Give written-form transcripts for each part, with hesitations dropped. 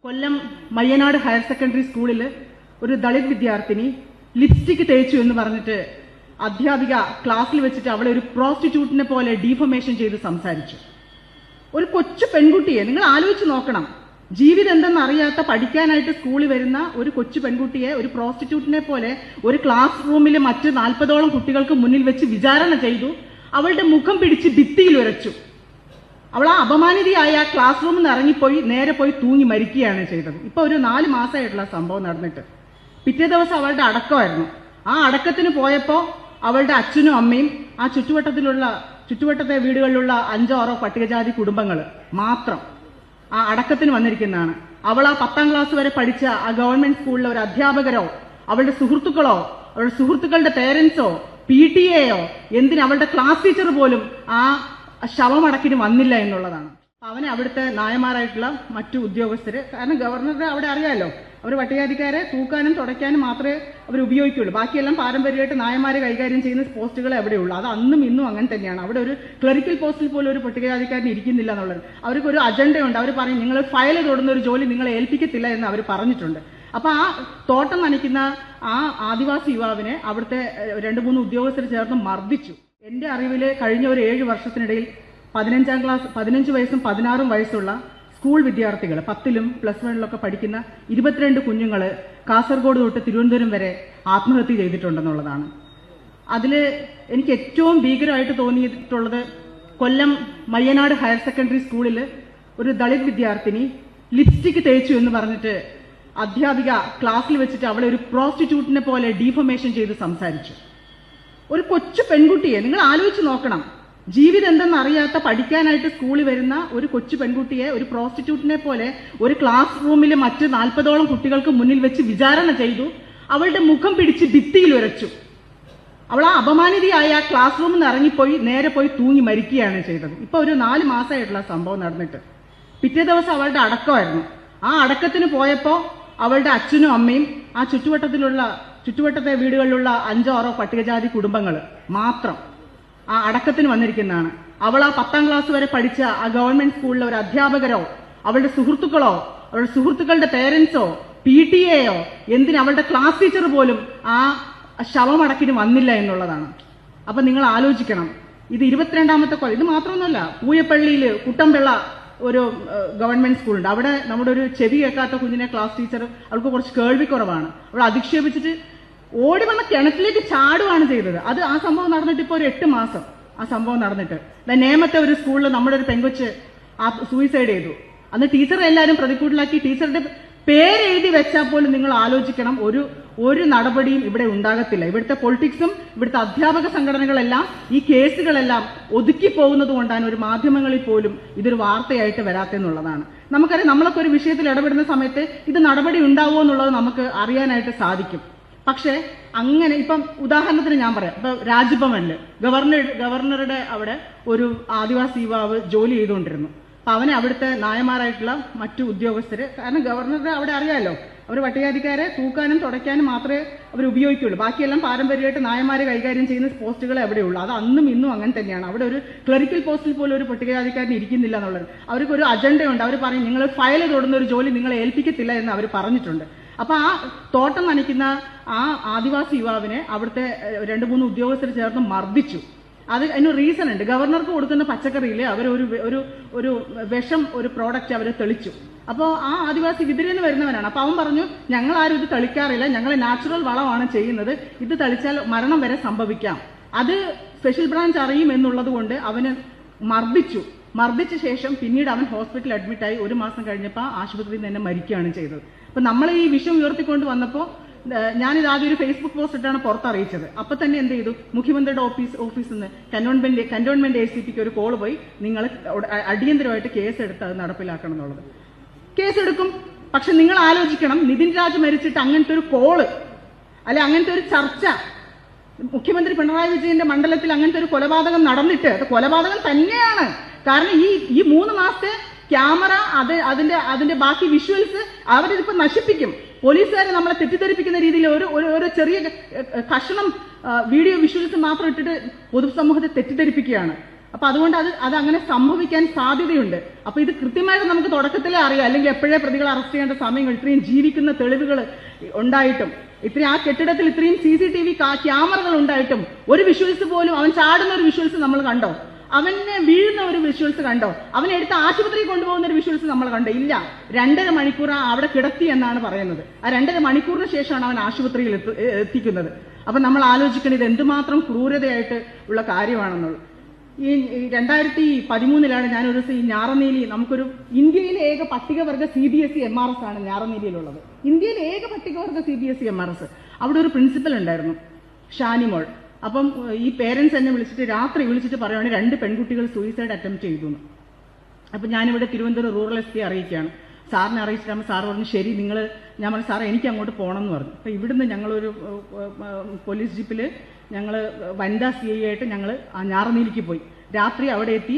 കൊല്ലം Mayyanad higher secondary സ്കൂളിൽ ഒരു ദളിത് വിദ്യാർത്ഥിനി ലിപ്സ്റ്റിക് തേച്ചു എന്ന് പറഞ്ഞിട്ട് അധ്യാപിക ക്ലാസ്സിൽ വെച്ചിട്ട് അവളെ ഒരു പ്രോസ്റ്റിറ്റ്യൂട്ടിനെ പോലെ ഡീഫമേഷൻ ചെയ്ത് സംസാരിച്ചു. ഒരു കൊച്ചു പെൺകുട്ടിയെ നിങ്ങൾ ആലോചിച്ച് നോക്കണം. ജീവിതം എന്തെന്ന് അറിയാത്ത പഠിക്കാനായിട്ട് സ്കൂളിൽ വരുന്ന ഒരു കൊച്ചു പെൺകുട്ടിയെ ഒരു പ്രോസ്റ്റിറ്റ്യൂട്ടിനെ പോലെ ഒരു ക്ലാസ് റൂമിൽ മറ്റ് 40ഓളം കുട്ടികൾക്ക് മുന്നിൽ വെച്ച് വിചാരണ ചെയ്തു. അവളുടെ മുഖം പിടിച്ച് ഭിത്തിയിൽ ഉരച്ചു. അവൾ ആ അപമാനിതയായ ക്ലാസ് റൂമിൽ നിന്ന് ഇറങ്ങിപ്പോയി നേരെ പോയി തൂങ്ങി മരിക്കുകയാണ് ചെയ്തത്. ഇപ്പൊ ഒരു 4 മാസമായിട്ടുള്ള സംഭവം നടന്നിട്ട് പിറ്റേ ദിവസം അവളുടെ അടക്കമായിരുന്നു. ആ അടക്കത്തിന് പോയപ്പോ അവളുടെ അച്ഛനും അമ്മയും ആ ചുറ്റുവട്ടത്തെ വീടുകളിലുള്ള 5-6 പട്ടികജാതി കുടുംബങ്ങൾ മാത്രം ആ അടക്കത്തിന് വന്നിരിക്കുന്നതാണ്. അവൾ ആ 10ാം ക്ലാസ് വരെ പഠിച്ച ആ ഗവൺമെന്റ് സ്കൂളിലെ ഒരു അധ്യാപകരോ അവളുടെ സുഹൃത്തുക്കളോ അവളുടെ സുഹൃത്തുക്കളുടെ പേരൻസോ PTA എന്തിന് അവളുടെ ക്ലാസ് ടീച്ചർ പോലും ആ ശവമടക്കിന് വന്നില്ല എന്നുള്ളതാണ്. അവനെ അവിടുത്തെ നായമാരായിട്ടുള്ള മറ്റു ഉദ്യോഗസ്ഥര്, കാരണം ഗവർണറുടെ അവിടെ അറിയാലോ, അവർ പട്ടികജാതിക്കാരെ തൂക്കാനും തുടയ്ക്കാനും മാത്രമേ അവർ ഉപയോഗിക്കുള്ളൂ. ബാക്കിയെല്ലാം പാരമ്പര്യമായിട്ട് നായമാരെ കൈകാര്യം ചെയ്യുന്ന പോസ്റ്റുകളെ അവിടെയുള്ളൂ. അത് അന്നും ഇന്നും അങ്ങനെ തന്നെയാണ്. അവിടെ ഒരു ക്ലറിക്കൽ പോസ്റ്റിൽ പോലും ഒരു പട്ടികജാതിക്കാരൻ ഇരിക്കുന്നില്ല എന്നുള്ളത്. അവർക്ക് ഒരു അജണ്ടയുണ്ട്. അവർ പറയും നിങ്ങൾ ഫയൽ തൊടുന്ന ഒരു ജോലി നിങ്ങളെ ഏൽപ്പിക്കത്തില്ല എന്ന് അവർ പറഞ്ഞിട്ടുണ്ട്. അപ്പൊ ആ തോട്ടം നനയ്ക്കുന്ന ആ ആദിവാസി യുവാവിനെ അവിടുത്തെ 2-3 ഉദ്യോഗസ്ഥർ ചേർന്ന് മർദ്ദിച്ചു. എന്റെ അറിവില് കഴിഞ്ഞ ഒരു 7 വർഷത്തിനിടയിൽ 15 വയസ്സും 16 വയസ്സുള്ള സ്കൂൾ വിദ്യാർത്ഥികൾ 10ലും +1 പഠിക്കുന്ന 22 കുഞ്ഞുങ്ങൾ കാസർഗോഡ് തൊട്ട് തിരുവനന്തപുരം വരെ ആത്മഹത്യ ചെയ്തിട്ടുണ്ടെന്നുള്ളതാണ്. അതില് എനിക്ക് ഏറ്റവും ഭീകരമായിട്ട് തോന്നിയിട്ടുള്ളത് കൊല്ലം മയ്യനാട് ഹയർ സെക്കൻഡറി സ്കൂളിൽ ഒരു ദളിത് വിദ്യാർത്ഥിനി ലിപ്സ്റ്റിക് തേച്ചു എന്ന് പറഞ്ഞിട്ട് അധ്യാപിക ക്ലാസ്സിൽ വെച്ചിട്ട് അവളെ ഒരു പ്രോസ്റ്റിറ്റ്യൂട്ടിനെ പോലെ ഡീഫമേഷൻ ചെയ്ത് സംസാരിച്ചു. ഒരു കൊച്ചു പെൺകുട്ടിയെ നിങ്ങൾ ആലോചിച്ച് നോക്കണം. ജീവിതം എന്തെന്ന് അറിയാത്ത പഠിക്കാനായിട്ട് സ്കൂളിൽ വരുന്ന ഒരു കൊച്ചു പെൺകുട്ടിയെ ഒരു പ്രോസ്റ്റിറ്റ്യൂട്ടിനെ പോലെ ഒരു ക്ലാസ് റൂമിൽ മറ്റ് 40ഓളം കുട്ടികൾക്ക് മുന്നിൽ വെച്ച് വിചാരണ ചെയ്തു. അവളുടെ മുഖം പിടിച്ച് ഭിത്തിയിൽ ഉരച്ചു. അവൾ ആ അപമാനിതയായ ക്ലാസ് റൂമിൽ നിന്ന് ഇറങ്ങിപ്പോയി നേരെ പോയി തൂങ്ങി മരിക്കുകയാണ് ചെയ്തത്. ഇപ്പൊ ഒരു 4 മാസമായിട്ടുള്ള സംഭവം നടന്നിട്ട് പിറ്റേ ദിവസം അവളുടെ അടക്കമായിരുന്നു. ആ അടക്കത്തിന് പോയപ്പോ അവളുടെ അച്ഛനും അമ്മയും ആ ചുറ്റുവട്ടത്തെ വീടുകളിലുള്ള 5-6 പട്ടികജാതി കുടുംബങ്ങൾ മാത്രം ആ അടക്കത്തിന് വന്നിരിക്കുന്നതാണ്. അവൾ ആ 10ാം ക്ലാസ് വരെ പഠിച്ച ആ ഗവൺമെന്റ് സ്കൂളിലെ ഒരു അധ്യാപകരോ അവളുടെ സുഹൃത്തുക്കളോ അവളുടെ സുഹൃത്തുക്കളുടെ പേരൻസോ PTA എന്തിന് അവളുടെ ക്ലാസ് ടീച്ചർ പോലും ആ ശവമടക്കിന് വന്നില്ല എന്നുള്ളതാണ്. അപ്പൊ നിങ്ങൾ ആലോചിക്കണം. ഇത് 22ാമത്തെ കൊല്ലം. ഇത് മാത്രമൊന്നുമല്ല, പൂയപ്പള്ളിയിൽ കുട്ടമ്പിള്ള ഒരു ഗവൺമെന്റ് സ്കൂളുണ്ട്. അവിടെ നമ്മുടെ ഒരു ചെവി കേൾക്കാത്ത കുഞ്ഞിനെ ക്ലാസ് ടീച്ചർ, അവൾക്ക് കുറച്ച് കേൾവി കുറവാണ്, അവൾ അധിക്ഷേപിച്ചിട്ട് ഓടി വന്ന കിണറ്റിലേക്ക് ചാടുകയാണ് ചെയ്തത്. അത് ആ സംഭവം നടന്നിട്ട് ഇപ്പോൾ ഒരു 8 മാസം ആ സംഭവം നടന്നിട്ട്. നേമത്തെ ഒരു സ്കൂളിൽ നമ്മുടെ ഒരു പെങ്കൊച്ച് സൂയിസൈഡ് ചെയ്തു. അന്ന് ടീച്ചറെ എല്ലാവരും പ്രതിക്കൂട്ടിലാക്കി ടീച്ചറുടെ പേരെഴുതി വെച്ചാൽ പോലും നിങ്ങൾ ആലോചിക്കണം, ഒരു നടപടിയും ഇവിടെ ഉണ്ടാകത്തില്ല. ഇവിടുത്തെ പൊളിറ്റിക്സും ഇവിടുത്തെ അധ്യാപക സംഘടനകളെല്ലാം ഈ കേസുകളെല്ലാം ഒതുക്കി പോകുന്നത് കൊണ്ടാണ് ഒരു മാധ്യമങ്ങളിൽ പോലും ഇതൊരു വാർത്തയായിട്ട് വരാത്തെന്നുള്ളതാണ്. നമുക്കറിയാം, നമ്മളൊക്കെ ഒരു വിഷയത്തിൽ ഇടപെടുന്ന സമയത്ത് ഇത് നടപടി ഉണ്ടാവുമോ എന്നുള്ളത് നമുക്ക് അറിയാനായിട്ട് സാധിക്കും. പക്ഷെ അങ്ങനെ ഇപ്പം ഉദാഹരണത്തിന് ഞാൻ പറയാം, ഇപ്പൊ രാജ്ഭവനില് ഗവർണറുടെ അവിടെ ഒരു ആദിവാസി യുവാവ് ജോലി ചെയ്തുകൊണ്ടിരുന്നു. അപ്പൊ അവനെ അവിടുത്തെ നായമാരായിട്ടുള്ള മറ്റു ഉദ്യോഗസ്ഥര്, കാരണം ഗവർണറുടെ അവിടെ അറിയാലോ, അവർ പട്ടികജാതിക്കാരെ തൂക്കാനും തുടയ്ക്കാനും മാത്രമേ അവർ ഉപയോഗിക്കുള്ളൂ. ബാക്കിയെല്ലാം പാരമ്പര്യമായിട്ട് നായമാരെ കൈകാര്യം ചെയ്യുന്ന പോസ്റ്റുകളെ അവിടെയുള്ളൂ. അത് അന്നും ഇന്നും അങ്ങനെ തന്നെയാണ്. അവിടെ ഒരു ക്ലറിക്കൽ പോസ്റ്റിൽ പോലും ഒരു പട്ടികജാതിക്കാരൻ ഇരിക്കുന്നില്ല എന്നുള്ളത്. അവർക്ക് ഒരു അജണ്ടയുണ്ട്. അവർ പറയും നിങ്ങൾ ഫയൽ തൊടുന്ന ഒരു ജോലി നിങ്ങളെ ഏൽപ്പിക്കത്തില്ല എന്ന് അവർ പറഞ്ഞിട്ടുണ്ട്. അപ്പൊ ആ തോട്ടം നനയ്ക്കുന്ന ആ ആദിവാസി യുവാവിനെ അവിടുത്തെ 2-3 ഉദ്യോഗസ്ഥർ ചേർന്ന് മർദ്ദിച്ചു. അതിന് റീസൺ ഉണ്ട്. ഗവർണർക്ക് കൊടുക്കുന്ന പച്ചക്കറിയിൽ അവർ ഒരു വിഷം, ഒരു പ്രോഡക്റ്റ് അവർ തെളിച്ചു. അപ്പോൾ ആ ആദിവാസി വിതിരെന്ന് വരുന്നവനാണ്. അപ്പൊ അവൻ പറഞ്ഞു, ഞങ്ങൾ ആരും ഇത് തെളിക്കാറില്ല, ഞങ്ങൾ നാച്ചുറൽ വളമാണ് ചെയ്യുന്നത്, ഇത് തെളിച്ചാൽ മരണം വരെ സംഭവിക്കാം, അത് സ്പെഷ്യൽ ബ്രാഞ്ച് അറിയും എന്നുള്ളത് കൊണ്ട് അവന് മർദ്ദിച്ച ശേഷം പിന്നീട് അവൻ ഹോസ്പിറ്റലിൽ അഡ്മിറ്റായി. 1 മാസം കഴിഞ്ഞപ്പോൾ ആശുപത്രിയിൽ നിന്ന് തന്നെ മരിക്കുകയാണ് ചെയ്തത്. അപ്പൊ നമ്മൾ ഈ വിഷയം ഉയർത്തിക്കൊണ്ട് വന്നപ്പോൾ ഞാനിത് ആദ്യം ഒരു ഫേസ്ബുക്ക് പോസ്റ്റ് ഇട്ടാണ് പുറത്തറിയിച്ചത്. അപ്പൊ തന്നെ എന്ത് ചെയ്തു, മുഖ്യമന്ത്രിയുടെ ഓഫീസിൽ നിന്ന് കന്റോൺമെന്റ് ACPക്ക് ഒരു കോള് പോയി, നിങ്ങൾ അടിയന്തരമായിട്ട് കേസെടുത്ത് അത് നടപ്പിലാക്കണം എന്നുള്ളത്. കേസെടുക്കും. പക്ഷെ നിങ്ങൾ ആലോചിക്കണം, നിതിൻ രാജ് മരിച്ചിട്ട് അങ്ങനത്തെ ഒരു കോള് അല്ലെ അങ്ങനത്തെ ഒരു ചർച്ച മുഖ്യമന്ത്രി പിണറായി വിജയന്റെ മണ്ഡലത്തിൽ അങ്ങനത്തെ ഒരു കൊലപാതകം നടന്നിട്ട്, അത് കൊലപാതകം തന്നെയാണ്. കാരണം ഈ 3 മാസത്തെ ക്യാമറ, അതിന്റെ ബാക്കി വിഷ്വൽസ് അവരിപ്പോ നശിപ്പിക്കും. പോലീസുകാരെ നമ്മളെ തെറ്റിദ്ധരിപ്പിക്കുന്ന രീതിയിൽ ഒരു ചെറിയ കഷണം വീഡിയോ വിഷ്വൽസ് മാത്രം ഇട്ടിട്ട് പൊതുസമൂഹത്തെ തെറ്റിദ്ധരിപ്പിക്കുകയാണ്. അപ്പൊ അതുകൊണ്ട് അത് അങ്ങനെ സംഭവിക്കാൻ സാധ്യതയുണ്ട്. അപ്പൊ ഇത് കൃത്യമായിട്ട് നമുക്ക് തുടക്കത്തിലേ അറിയാം, അല്ലെങ്കിൽ എപ്പോഴേ പ്രതികളെ അറസ്റ്റ് ചെയ്യേണ്ട സമയങ്ങൾ, ഇത്രയും ജീവിക്കുന്ന തെളിവുകൾ ഉണ്ടായിട്ടും, ഇത്രയും ആ കെട്ടിടത്തിൽ ഇത്രയും CCTV ക്യാമറകൾ ഉണ്ടായിട്ടും ഒരു വിഷ്വൽസ് പോലും, അവൻ ചാടുന്ന ഒരു വിഷ്വൽസ് നമ്മൾ കണ്ടോ? അവനെ വീഴുന്ന ഒരു വിഷ്വൽസ് കണ്ടോ? അവനെ എടുത്ത് ആശുപത്രിയിൽ കൊണ്ടുപോകുന്ന ഒരു വിഷ്വൽസ് നമ്മൾ കണ്ടോ? ഇല്ല. 2.5 മണിക്കൂർ അവിടെ കിടത്തി എന്നാണ് പറയുന്നത്. ആ 2.5 മണിക്കൂറിന് ശേഷമാണ് അവൻ ആശുപത്രിയിൽ എത്തിക്കുന്നത്. അപ്പൊ നമ്മൾ ആലോചിക്കണം ഇത് എന്തുമാത്രം ക്രൂരതയായിട്ട് ഉള്ള കാര്യമാണെന്നുള്ളത്. ഈ 2013 ഞാനൊരു ദിവസം ഈ ഞാറനീലി, നമുക്കൊരു ഇന്ത്യയിലെ ഏക പട്ടികവർഗ CBSE MRS ആണ് ഞാറനീലിയിലുള്ളത്. ഇന്ത്യയിലെ ഏക പട്ടികവർഗ CBSE MRS. അവിടെ ഒരു പ്രിൻസിപ്പൽ ഉണ്ടായിരുന്നു, ഷാനിമോൾ. അപ്പം ഈ പേരൻസ് എന്നെ വിളിച്ചിട്ട് രാത്രി വിളിച്ചിട്ട് പറയുകയാണ് 2 പെൺകുട്ടികൾ സൂയിസൈഡ് അറ്റംപ്റ്റ് ചെയ്തു എന്ന്. അപ്പം ഞാനിവിടെ തിരുവനന്തപുരം റൂറൽ SP അറിയിക്കുകയാണ്. സാറിനെ അറിയിച്ചിട്ടാകുമ്പോൾ സാർ പറഞ്ഞു ശരി ഞാൻ പറഞ്ഞു സാറേ എനിക്ക് അങ്ങോട്ട് പോകണം എന്ന് പറഞ്ഞു. അപ്പം ഇവിടുന്ന് ഞങ്ങളൊരു പോലീസ് ജീപ്പിൽ ഞങ്ങൾ വനിതാ CI ആയിട്ട് ഞങ്ങൾ ഞാറനീലിക്ക് പോയി. രാത്രി അവിടെ എത്തി.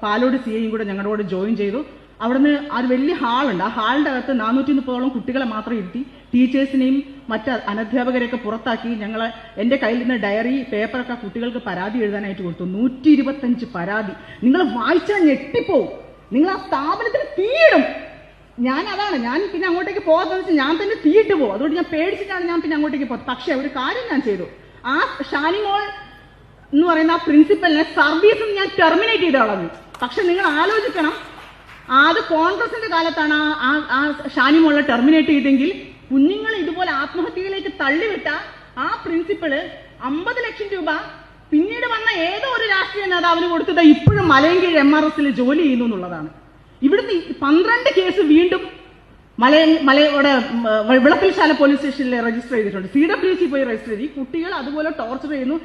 പാലോട് CIയും കൂടെ ഞങ്ങളുടെ കൂടെ ജോയിൻ ചെയ്തു. അവിടുന്ന് ഒരു വലിയ ഹാളുണ്ട്. ആ ഹാളിന്റെ അകത്ത് 430ഓളം കുട്ടികളെ മാത്രം ഇരുത്തി, ടീച്ചേഴ്സിനെയും മറ്റ് അനധ്യാപകരെയൊക്കെ പുറത്താക്കി. എന്റെ കയ്യിൽ നിന്ന് ഡയറി, പേപ്പറൊക്കെ കുട്ടികൾക്ക് പരാതി എഴുതാനായിട്ട് കൊടുത്തു. 125 പരാതി. നിങ്ങൾ വായിച്ചാൽ ഞെട്ടിപ്പോവും. നിങ്ങൾ ആ സ്ഥാപനത്തിൽ തീയിടും. ഞാൻ പിന്നെ അങ്ങോട്ടേക്ക് പോകാത്തതെന്ന് വെച്ചാൽ ഞാൻ തന്നെ തീയിട്ട് പോകും. അതുകൊണ്ട് ഞാൻ പേടിച്ചിട്ടാണ് ഞാൻ പിന്നെ അങ്ങോട്ടേക്ക് പോകുന്നത്. പക്ഷെ ഒരു കാര്യം ഞാൻ ചെയ്തു. ആ ഷാനിമോൾ എന്ന് പറയുന്ന ആ പ്രിൻസിപ്പലിനെ സർവീസിൽ ഞാൻ ടെർമിനേറ്റ് ചെയ്ത് കളഞ്ഞു. പക്ഷെ നിങ്ങൾ ആലോചിക്കണം, അത് കോൺഗ്രസിന്റെ കാലത്താണ് ആ ഷാനിമോളെ ടെർമിനേറ്റ് ചെയ്തെങ്കിൽ കുഞ്ഞുങ്ങൾ ഇതുപോലെ ആത്മഹത്യയിലേക്ക് തള്ളിവിട്ട ആ പ്രിൻസിപ്പള് 50 ലക്ഷം രൂപ പിന്നീട് വന്ന ഏതോ ഒരു രാഷ്ട്രീയ നേതാവിന് കൊടുത്തത് ഇപ്പോഴും മലയൻകീഴ് MRSൽ ജോലി ചെയ്യുന്നു എന്നുള്ളതാണ്. ഇവിടുന്ന് 12 കേസ് വീണ്ടും മലയോടെ വിളപ്പിൽശാല പോലീസ് സ്റ്റേഷനിൽ രജിസ്റ്റർ ചെയ്തിട്ടുണ്ട്. CWC പോയി രജിസ്റ്റർ ചെയ്ത് ഈ കുട്ടികൾ അതുപോലെ ടോർച്ചർ ചെയ്യുന്നു.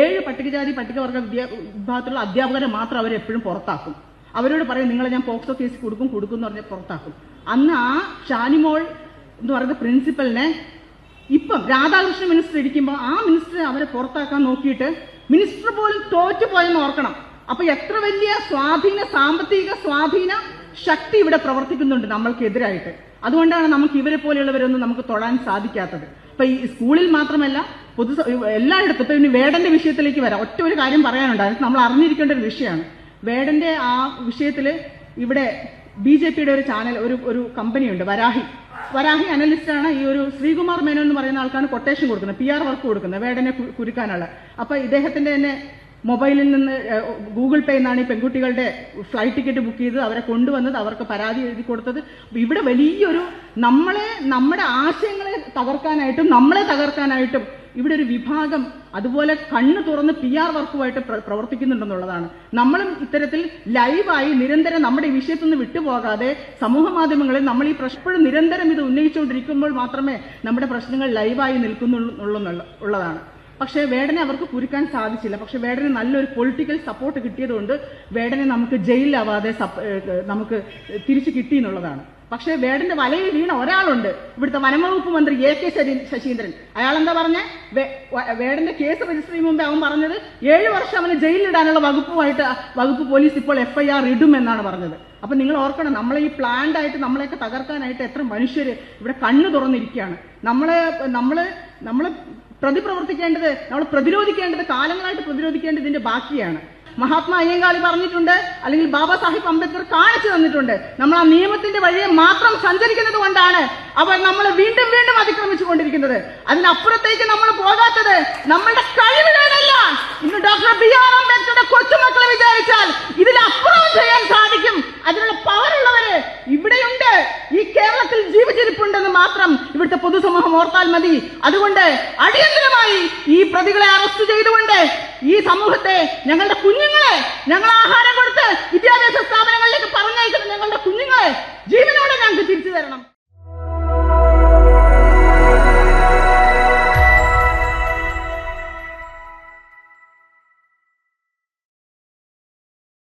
7 പട്ടികജാതി പട്ടികവർഗ വിഭാഗത്തിലുള്ള അധ്യാപകരെ മാത്രം അവർ എപ്പോഴും പുറത്താക്കും. അവരോട് പറയും നിങ്ങളെ ഞാൻ പോക്സോ കേസ് കൊടുക്കും എന്ന് പറഞ്ഞ് പുറത്താക്കും. അന്ന് ആ ഷാനിമോൾ എന്ന് പറയുന്ന പ്രിൻസിപ്പലിനെ ഇപ്പം രാധാകൃഷ്ണ മിനിസ്റ്റർ ഇരിക്കുമ്പോൾ ആ മിനിസ്റ്റർ അവരെ പുറത്താക്കാൻ നോക്കിയിട്ട് മിനിസ്റ്റർ പോലും തോറ്റുപോയെന്ന് ഓർക്കണം. അപ്പൊ എത്ര വലിയ സാമ്പത്തിക സ്വാധീന ശക്തി ഇവിടെ പ്രവർത്തിക്കുന്നുണ്ട് നമ്മൾക്കെതിരായിട്ട്. അതുകൊണ്ടാണ് നമുക്ക് ഇവരെ പോലെയുള്ളവരൊന്നും നമുക്ക് തൊടാൻ സാധിക്കാത്തത്. ഇപ്പൊ ഈ സ്കൂളിൽ മാത്രമല്ല എല്ലായിടത്തും. ഇപ്പൊ ഇനി വേടന്റെ വിഷയത്തിലേക്ക് വരാം. ഒറ്റ ഒരു കാര്യം പറയാനുണ്ടായിരുന്നു, നമ്മൾ അറിഞ്ഞിരിക്കേണ്ട ഒരു വിഷയമാണ്. വേടന്റെ ആ വിഷയത്തിൽ ഇവിടെ BJPയുടെ ഒരു ചാനൽ, ഒരു കമ്പനിയുണ്ട്, വരാഹി അനലിസ്റ്റാണ്. ഈ ഒരു ശ്രീകുമാർ മേനോൻ എന്ന് പറയുന്ന ആൾക്കാണ് കൊട്ടേഷൻ കൊടുക്കുന്നത്, PR വർക്ക് കൊടുക്കുന്നത് വേടനെ കുരുക്കാനുള്ള. അപ്പൊ ഇദ്ദേഹത്തിന്റെ തന്നെ മൊബൈലിൽ നിന്ന് Google Pay എന്നാണ് ഈ പെൺകുട്ടികളുടെ ഫ്ലൈറ്റ് ടിക്കറ്റ് ബുക്ക് ചെയ്ത് അവരെ കൊണ്ടുവന്നത്, അവർക്ക് പരാതി എഴുതി കൊടുത്തത്. ഇവിടെ വലിയൊരു നമ്മുടെ ആശയങ്ങളെ തകർക്കാനായിട്ടും നമ്മളെ തകർക്കാനായിട്ടും ഇവിടെ ഒരു വിഭാഗം അതുപോലെ കണ്ണു തുറന്ന് PR വർക്കുമായിട്ട് പ്രവർത്തിക്കുന്നുണ്ടെന്നുള്ളതാണ്. നമ്മളും ഇത്തരത്തിൽ ലൈവായി നിരന്തരം നമ്മുടെ ഈ വിഷയത്തിൽ നിന്ന് വിട്ടുപോകാതെ സമൂഹ മാധ്യമങ്ങളിൽ നമ്മൾ ഈ പ്രശ്നം നിരന്തരം ഇത് ഉന്നയിച്ചുകൊണ്ടിരിക്കുമ്പോൾ മാത്രമേ നമ്മുടെ പ്രശ്നങ്ങൾ ലൈവായി നിൽക്കുന്നുള്ളതാണ്. പക്ഷേ വേടനെ അവർക്ക് കുരുക്കാൻ സാധിച്ചില്ല. പക്ഷെ വേടന് നല്ലൊരു പൊളിറ്റിക്കൽ സപ്പോർട്ട് കിട്ടിയതുകൊണ്ട് വേടനെ നമുക്ക് ജയിലിലാവാതെ നമുക്ക് തിരിച്ചു കിട്ടി എന്നുള്ളതാണ്. പക്ഷേ വേടന്റെ വലയിൽ വീണ ഒരാളുണ്ട്, ഇവിടുത്തെ വനംവകുപ്പ് മന്ത്രി AK ശശീന്ദ്രൻ. അയാൾ എന്താ പറഞ്ഞ വേടന്റെ കേസ് രജിസ്റ്റർ ചെയ്യും മുമ്പേ അവൻ പറഞ്ഞത് 7 വർഷം അവന് ജയിലിലിടാനുള്ള വകുപ്പ് പോലീസ് ഇപ്പോൾ FIR ഇടും എന്നാണ് പറഞ്ഞത്. അപ്പൊ നിങ്ങൾ ഓർക്കണം, നമ്മളെ ഈ പ്ലാൻഡ് ആയിട്ട് നമ്മളെയൊക്കെ തകർക്കാനായിട്ട് എത്ര മനുഷ്യര് ഇവിടെ കണ്ണു തുറന്നിരിക്കുകയാണ്. നമ്മള് പ്രതിപ്രവർത്തിക്കേണ്ടത്, നമ്മൾ പ്രതിരോധിക്കേണ്ടത്, കാലങ്ങളായിട്ട് പ്രതിരോധിക്കേണ്ടത് ഇതിന്റെ ബാക്കിയാണ്. മഹാത്മാ അയ്യങ്കാളി പറഞ്ഞിട്ടുണ്ട്, അല്ലെങ്കിൽ ബാബാ സാഹിബ് അംബേദ്കർ കാണിച്ചു തന്നിട്ടുണ്ട്. നമ്മൾ ആ നിയമത്തിന്റെ വഴിയെ മാത്രം സഞ്ചരിക്കുന്നത് കൊണ്ടാണ് അവർ നമ്മളെ വീണ്ടും വീണ്ടും അതിക്രമിച്ചു കൊണ്ടിരിക്കുന്നത്. അതിനപ്പുറത്തേക്ക് നമ്മൾ പോകാത്തത് നമ്മളുടെ കഴിവുകളല്ല. ഇന്ന് ഡോക്ടർ BR അംബേദ്കറുടെ കൊച്ചുമക്കളെ വിചാരിച്ചാൽ ഇതിലപ്പുറം ചെയ്യാൻ സാധിക്കും. അതിനുള്ള പവറുള്ളവര് ഇവിടെയുണ്ട്, ഈ കേരളത്തിൽ ജീവിച്ചിരിപ്പുണ്ടെന്ന് മാത്രം ഇവിടുത്തെ പൊതുസമൂഹം ഓർത്താൽ മതി. അതുകൊണ്ട് അടിയന്തരമായി ഈ പ്രതികളെ അറസ്റ്റ് ചെയ്തുകൊണ്ട് ഈ സമൂഹത്തെ, ഞങ്ങളുടെ കുഞ്ഞുങ്ങളെ ഞങ്ങൾ ആഹാരം കൊടുത്ത് വിദ്യാഭ്യാസ സ്ഥാപനങ്ങളിലേക്ക്